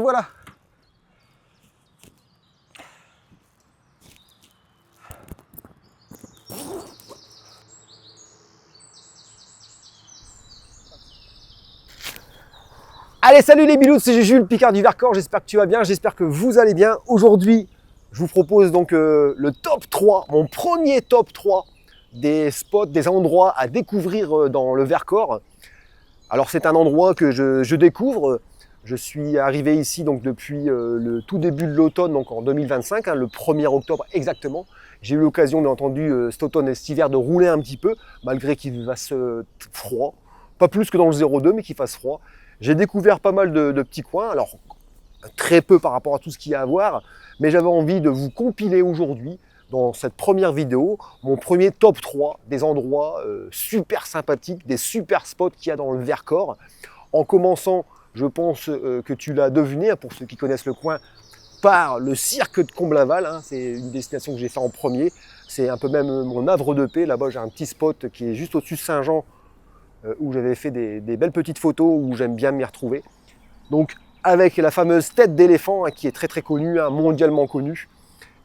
revoilà. Allez, salut les bilous, c'est Jules, Picard du Vercors, j'espère que tu vas bien, j'espère que vous allez bien. Aujourd'hui, je vous propose donc le top 3, mon premier top 3 des spots, des endroits à découvrir dans le Vercors. Alors c'est un endroit que je découvre, je suis arrivé ici donc depuis le tout début de l'automne, donc en 2025, le 1er octobre exactement. J'ai eu l'occasion, bien entendu, cet automne et cet hiver de rouler un petit peu, malgré qu'il fasse froid, pas plus que dans le 02, mais qu'il fasse froid. J'ai découvert pas mal de petits coins, alors très peu par rapport à tout ce qu'il y a à voir, mais j'avais envie de vous compiler aujourd'hui, dans cette première vidéo, mon premier top 3 des endroits super sympathiques, des super spots qu'il y a dans le Vercors. En commençant, je pense que tu l'as deviné, pour ceux qui connaissent le coin, par le cirque de Comblaval, c'est une destination que j'ai fait en premier, c'est un peu même mon havre de paix. Là-bas j'ai un petit spot qui est juste au-dessus de Saint-Jean, où j'avais fait des belles petites photos, où j'aime bien m'y retrouver. Donc avec la fameuse tête d'éléphant qui est très très connue, mondialement connue.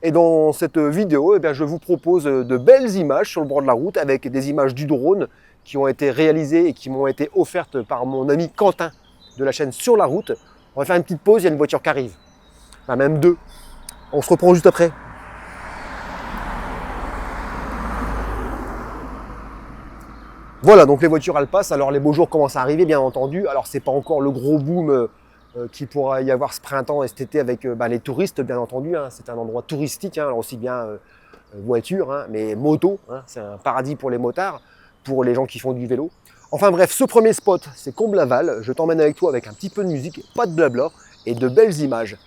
Et dans cette vidéo, je vous propose de belles images sur le bord de la route, avec des images du drone qui ont été réalisées et qui m'ont été offertes par mon ami Quentin de la chaîne Sur la Route. On va faire une petite pause, il y a une voiture qui arrive. Enfin, même deux. On se reprend juste après. Voilà, donc les voitures elles passent, alors les beaux jours commencent à arriver bien entendu, alors c'est pas encore le gros boom qu'il pourra y avoir ce printemps et cet été avec les touristes bien entendu, c'est un endroit touristique, alors aussi bien voiture, mais moto, c'est un paradis pour les motards, pour les gens qui font du vélo. Enfin bref, ce premier spot c'est Comblaval, je t'emmène avec toi avec un petit peu de musique, pas de blabla et de belles images.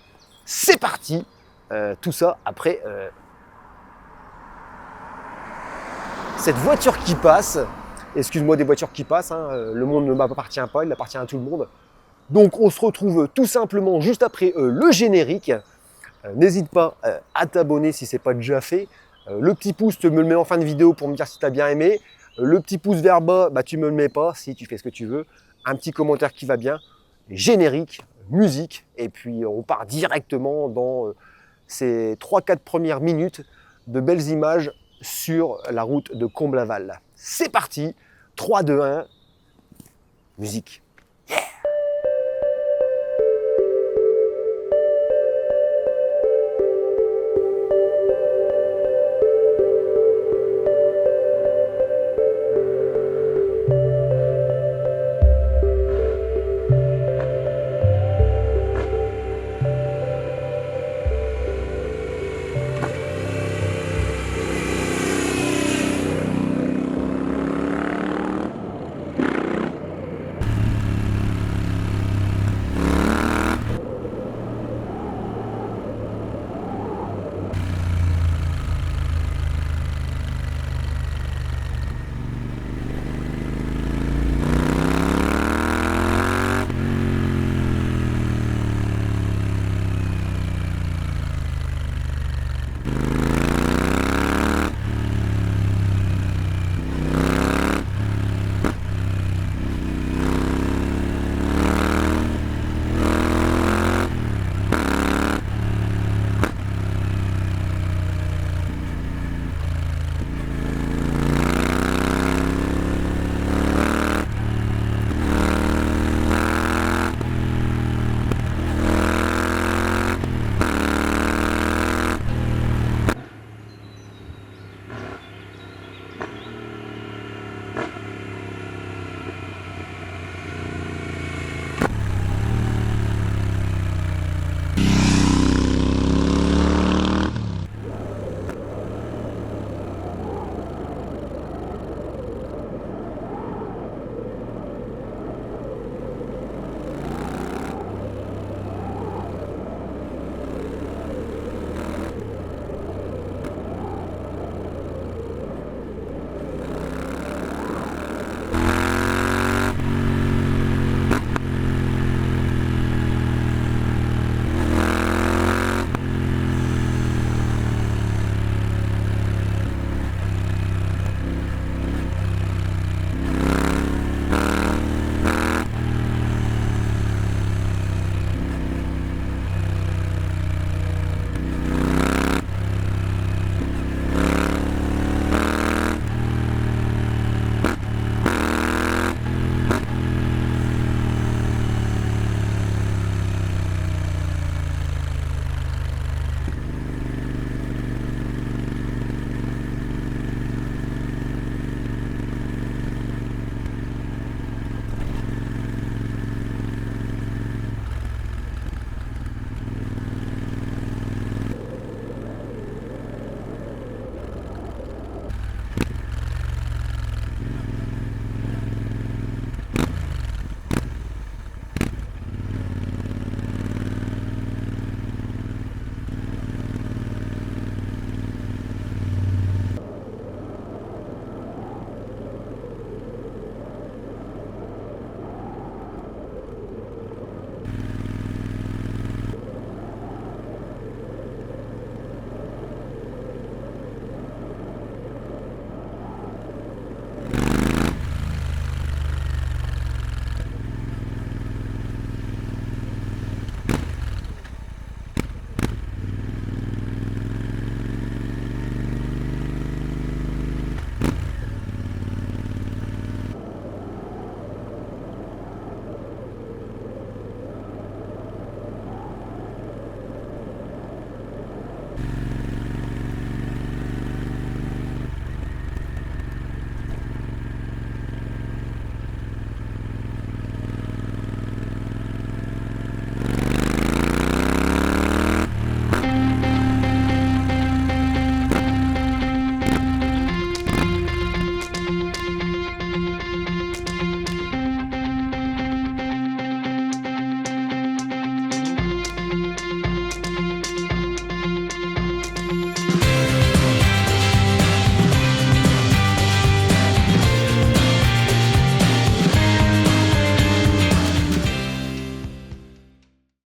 C'est parti, tout ça après cette voiture qui passe. Excuse-moi des voitures qui passent, le monde ne m'appartient pas, il appartient à tout le monde. Donc on se retrouve tout simplement juste après le générique. N'hésite pas à t'abonner si ce n'est pas déjà fait. Le petit pouce, tu me le mets en fin de vidéo pour me dire si tu as bien aimé. Le petit pouce vers bas, tu me le mets pas si tu fais ce que tu veux. Un petit commentaire qui va bien. Générique, musique, et puis on part directement dans ces 3-4 premières minutes de belles images sur la route de Comblaval. C'est parti, 3, 2, 1, musique.